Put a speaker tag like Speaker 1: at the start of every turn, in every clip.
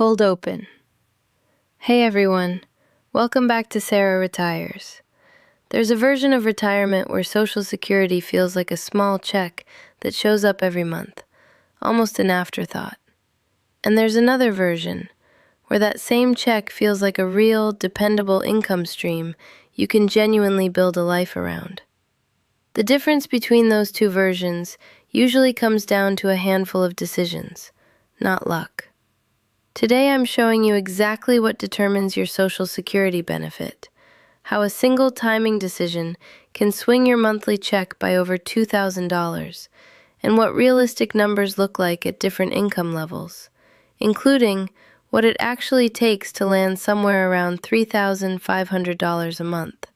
Speaker 1: Cold open. Hey everyone, welcome back to Sara Retires. There's a version of retirement where Social Security feels like a small check that shows up every month, almost an afterthought. And there's another version where that same check feels like a real, dependable income stream you can genuinely build a life around. The difference between those two versions usually comes down to a handful of decisions, not luck. Today I'm showing you exactly what determines your Social Security benefit, how a single timing decision can swing your monthly check by over $2,000, and what realistic numbers look like at different income levels, including what it actually takes to land somewhere around $3,500 a month.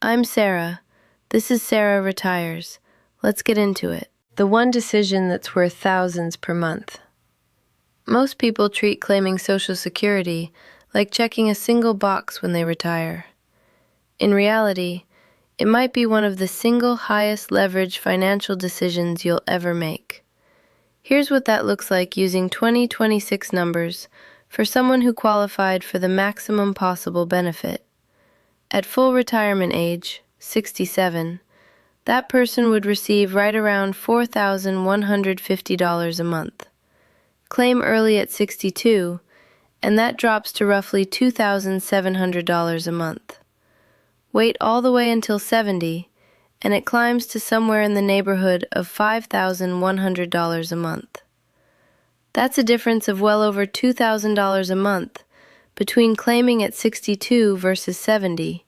Speaker 1: I'm Sara. This is Sara Retires. Let's get into it. The one decision that's worth thousands per month. Most people treat claiming Social Security like checking a single box when they retire. In reality, it might be one of the single highest leverage financial decisions you'll ever make. Here's what that looks like using 2026 numbers for someone who qualified for the maximum possible benefit. At full retirement age, 67, that person would receive right around $4,150 a month. Claim early at 62, and that drops to roughly $2,700 a month. Wait all the way until 70, and it climbs to somewhere in the neighborhood of $5,100 a month. That's a difference of well over $2,000 a month between claiming at 62 versus 70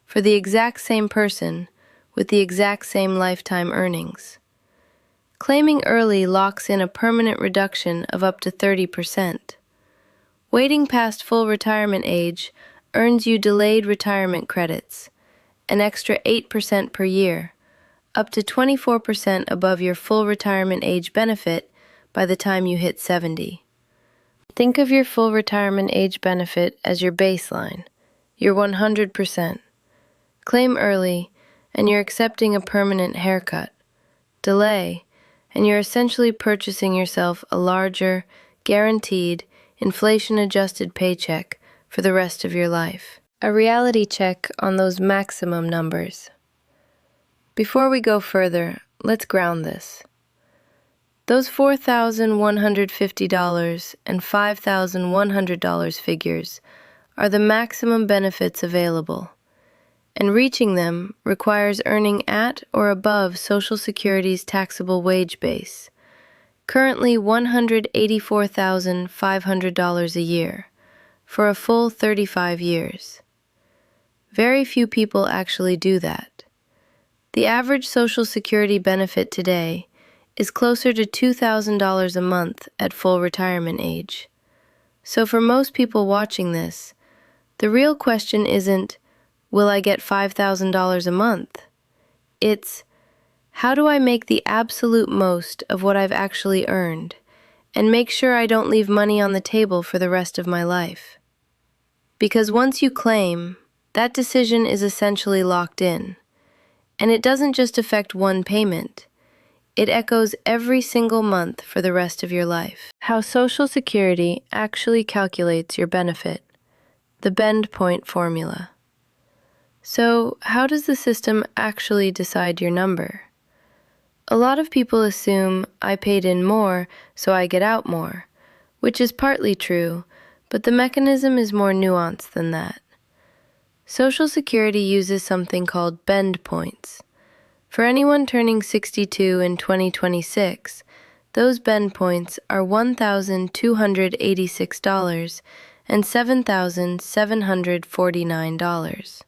Speaker 1: for the exact same person with the exact same lifetime earnings. Claiming early locks in a permanent reduction of up to 30%. Waiting past full retirement age earns you delayed retirement credits, an extra 8% per year, up to 24% above your full retirement age benefit by the time you hit 70. Think of your full retirement age benefit as your baseline, your 100%. Claim early, and you're accepting a permanent haircut. Delay, and you're essentially purchasing yourself a larger, guaranteed, inflation-adjusted paycheck for the rest of your life. A reality check on those maximum numbers. Before we go further, let's ground this. Those $4,150 and $5,100 figures are the maximum benefits available, and reaching them requires earning at or above Social Security's taxable wage base, currently $184,500 a year, for a full 35 years. Very few people actually do that. The average Social Security benefit today is closer to $2,000 a month at full retirement age. So for most people watching this, the real question isn't, will I get $5,000 a month? It's, how do I make the absolute most of what I've actually earned and make sure I don't leave money on the table for the rest of my life? Because once you claim, that decision is essentially locked in. And it doesn't just affect one payment. It echoes every single month for the rest of your life. How Social Security actually calculates your benefit. The bend point formula. So, how does the system actually decide your number? A lot of people assume I paid in more, so I get out more, which is partly true, but the mechanism is more nuanced than that. Social Security uses something called bend points. For anyone turning 62 in 2026, those bend points are $1,286 and $7,749.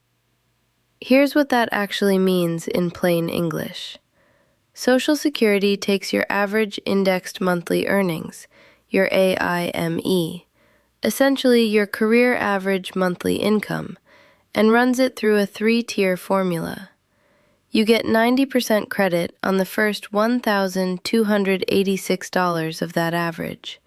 Speaker 1: Here's what that actually means in plain English. Social Security takes your average indexed monthly earnings, your AIME, essentially your career average monthly income, and runs it through a 3-tier formula. You get 90% credit on the first $1,286 of that average.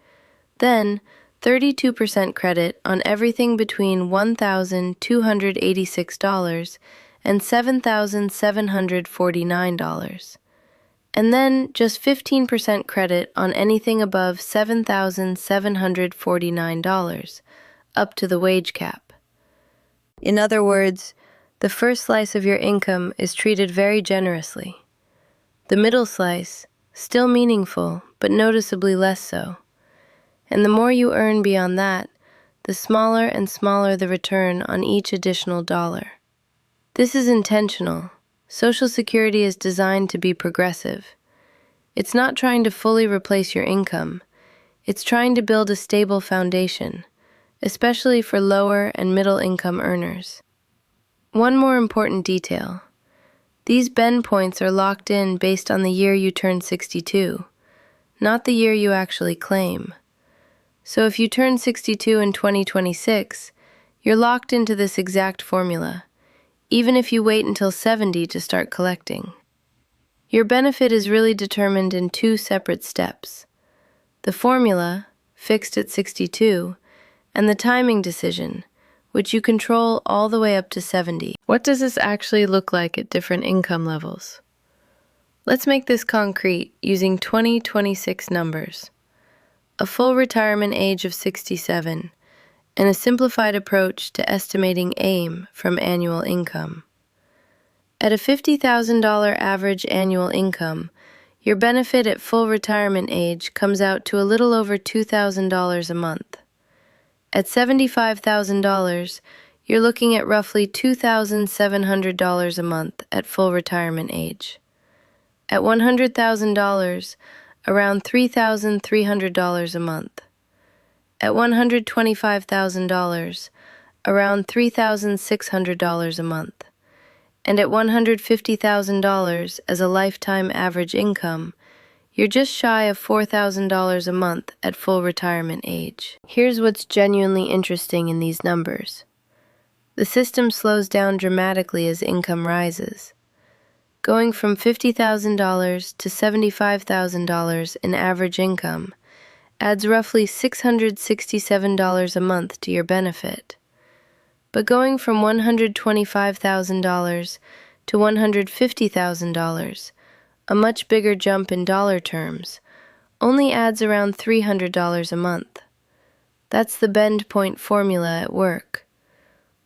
Speaker 1: Then, 32% credit on everything between $1,286 and $7,749. And then just 15% credit on anything above $7,749, up to the wage cap. In other words, the first slice of your income is treated very generously. The middle slice, still meaningful, but noticeably less so. And the more you earn beyond that, the smaller and smaller the return on each additional dollar. This is intentional. Social Security is designed to be progressive. It's not trying to fully replace your income. It's trying to build a stable foundation, especially for lower and middle income earners. One more important detail. These bend points are locked in based on the year you turn 62, not the year you actually claim. So if you turn 62 in 2026, you're locked into this exact formula, even if you wait until 70 to start collecting. Your benefit is really determined in two separate steps: the formula, fixed at 62, and the timing decision, which you control all the way up to 70. What does this actually look like at different income levels? Let's make this concrete using 2026 numbers. A full retirement age of 67, and a simplified approach to estimating AIM from annual income. At a $50,000 average annual income, your benefit at full retirement age comes out to a little over $2,000 a month. At $75,000, you're looking at roughly $2,700 a month at full retirement age. At $100,000, around $3,300 a month. At $125,000, around $3,600 a month. And at $150,000 as a lifetime average income, you're just shy of $4,000 a month at full retirement age. Here's what's genuinely interesting in these numbers. The system slows down dramatically as income rises. Going from $50,000 to $75,000 in average income adds roughly $667 a month to your benefit. But going from $125,000 to $150,000, a much bigger jump in dollar terms, only adds around $300 a month. That's the bend point formula at work.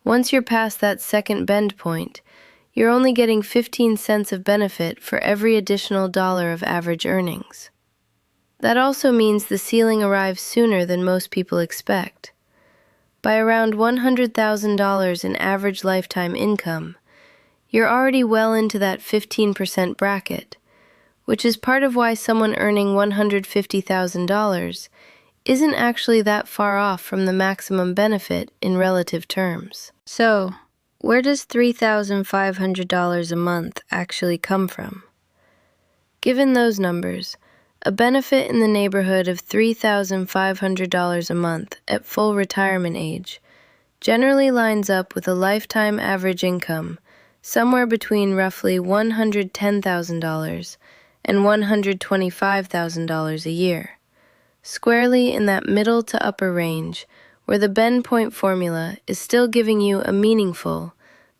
Speaker 1: Once you're past that second bend point, you're only getting 15 cents of benefit for every additional dollar of average earnings. That also means the ceiling arrives sooner than most people expect. By around $100,000 in average lifetime income, you're already well into that 15% bracket, which is part of why someone earning $150,000 isn't actually that far off from the maximum benefit in relative terms. So, where does $3,500 a month actually come from? Given those numbers, a benefit in the neighborhood of $3,500 a month at full retirement age generally lines up with a lifetime average income somewhere between roughly $110,000 and $125,000 a year, squarely in that middle to upper range where the bend point formula is still giving you a meaningful,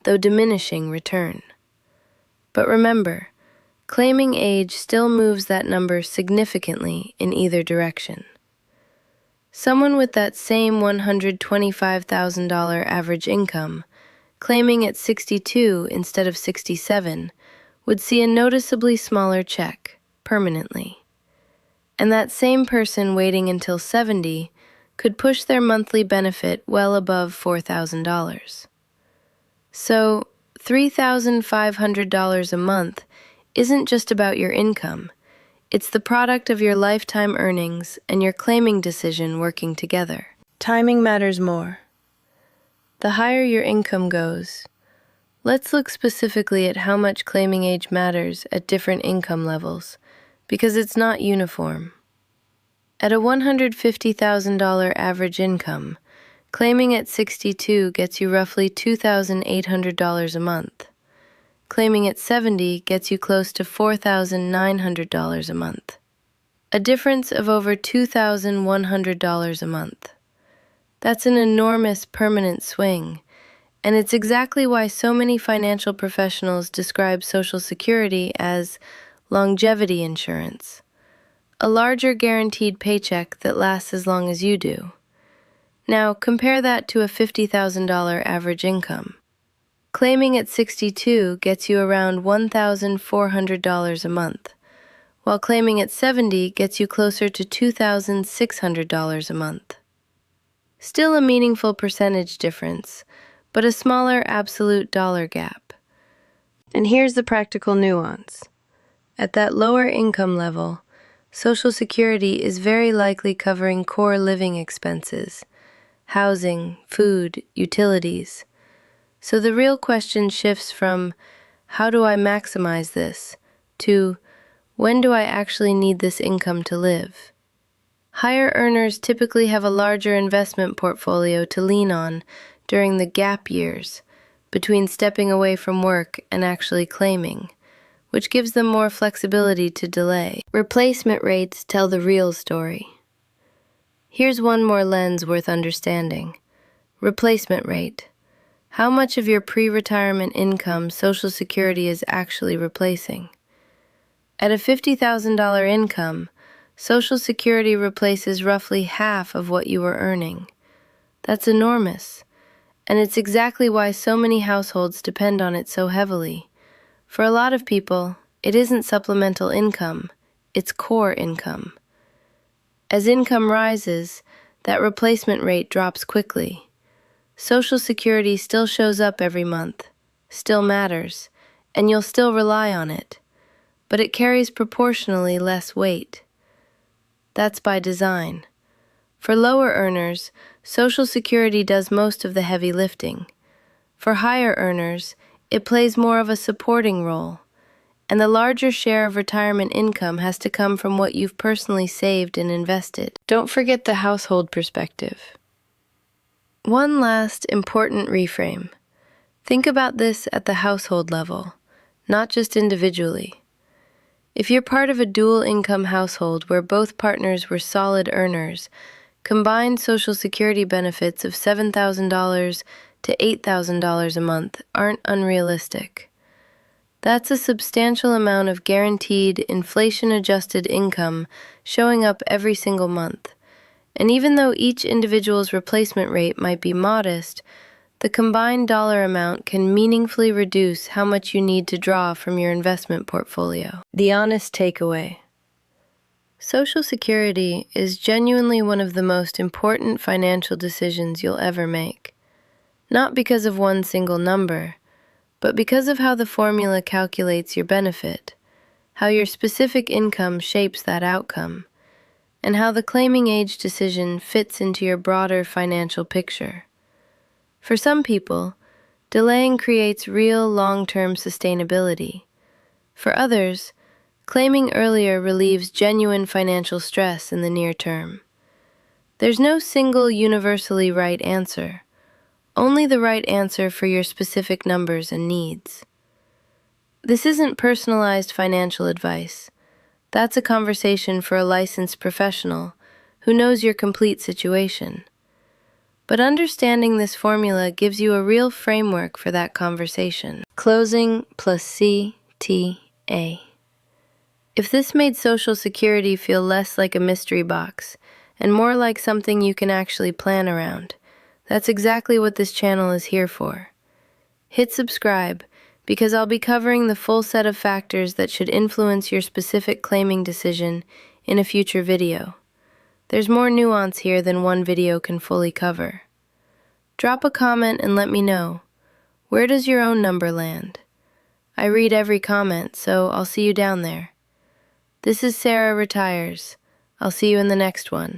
Speaker 1: though diminishing, return. But remember, claiming age still moves that number significantly in either direction. Someone with that same $125,000 average income, claiming at 62 instead of 67, would see a noticeably smaller check, permanently. And that same person waiting until 70 could push their monthly benefit well above $4,000. So, $3,500 a month isn't just about your income. It's the product of your lifetime earnings and your claiming decision working together. Timing matters more. The higher your income goes, let's look specifically at how much claiming age matters at different income levels, because it's not uniform. At a $150,000 average income, claiming at 62 gets you roughly $2,800 a month. Claiming at 70 gets you close to $4,900 a month. A difference of over $2,100 a month. That's an enormous permanent swing, and it's exactly why so many financial professionals describe Social Security as longevity insurance, a larger guaranteed paycheck that lasts as long as you do. Now, compare that to a $50,000 average income. Claiming at 62 gets you around $1,400 a month, while claiming at 70 gets you closer to $2,600 a month. Still a meaningful percentage difference, but a smaller absolute dollar gap. And here's the practical nuance. At that lower income level, Social Security is very likely covering core living expenses, housing, food, utilities. So the real question shifts from, how do I maximize this, to, when do I actually need this income to live? Higher earners typically have a larger investment portfolio to lean on during the gap years, between stepping away from work and actually claiming, which gives them more flexibility to delay. Replacement rates tell the real story. Here's one more lens worth understanding. Replacement rate. How much of your pre-retirement income Social Security is actually replacing? At a $50,000 income, Social Security replaces roughly half of what you were earning. That's enormous, and it's exactly why so many households depend on it so heavily. For a lot of people, it isn't supplemental income, it's core income. As income rises, that replacement rate drops quickly. Social Security still shows up every month, still matters, and you'll still rely on it, but it carries proportionally less weight. That's by design. For lower earners, Social Security does most of the heavy lifting. For higher earners, it plays more of a supporting role, and the larger share of retirement income has to come from what you've personally saved and invested. Don't forget the household perspective. One last important reframe. Think about this at the household level, not just individually. If you're part of a dual-income household where both partners were solid earners, combined Social Security benefits of $7,000 to $8,000 a month aren't unrealistic. That's a substantial amount of guaranteed, inflation-adjusted income showing up every single month. And even though each individual's replacement rate might be modest, the combined dollar amount can meaningfully reduce how much you need to draw from your investment portfolio. The honest takeaway. Social Security is genuinely one of the most important financial decisions you'll ever make. Not because of one single number, but because of how the formula calculates your benefit, how your specific income shapes that outcome, and how the claiming age decision fits into your broader financial picture. For some people, delaying creates real long-term sustainability. For others, claiming earlier relieves genuine financial stress in the near term. There's no single universally right answer, only the right answer for your specific numbers and needs. This isn't personalized financial advice. That's a conversation for a licensed professional who knows your complete situation. But understanding this formula gives you a real framework for that conversation. Closing plus CTA. If this made Social Security feel less like a mystery box and more like something you can actually plan around, that's exactly what this channel is here for. Hit subscribe, because I'll be covering the full set of factors that should influence your specific claiming decision in a future video. There's more nuance here than one video can fully cover. Drop a comment and let me know. Where does your own number land? I read every comment, so I'll see you down there. This is Sara Retires. I'll see you in the next one.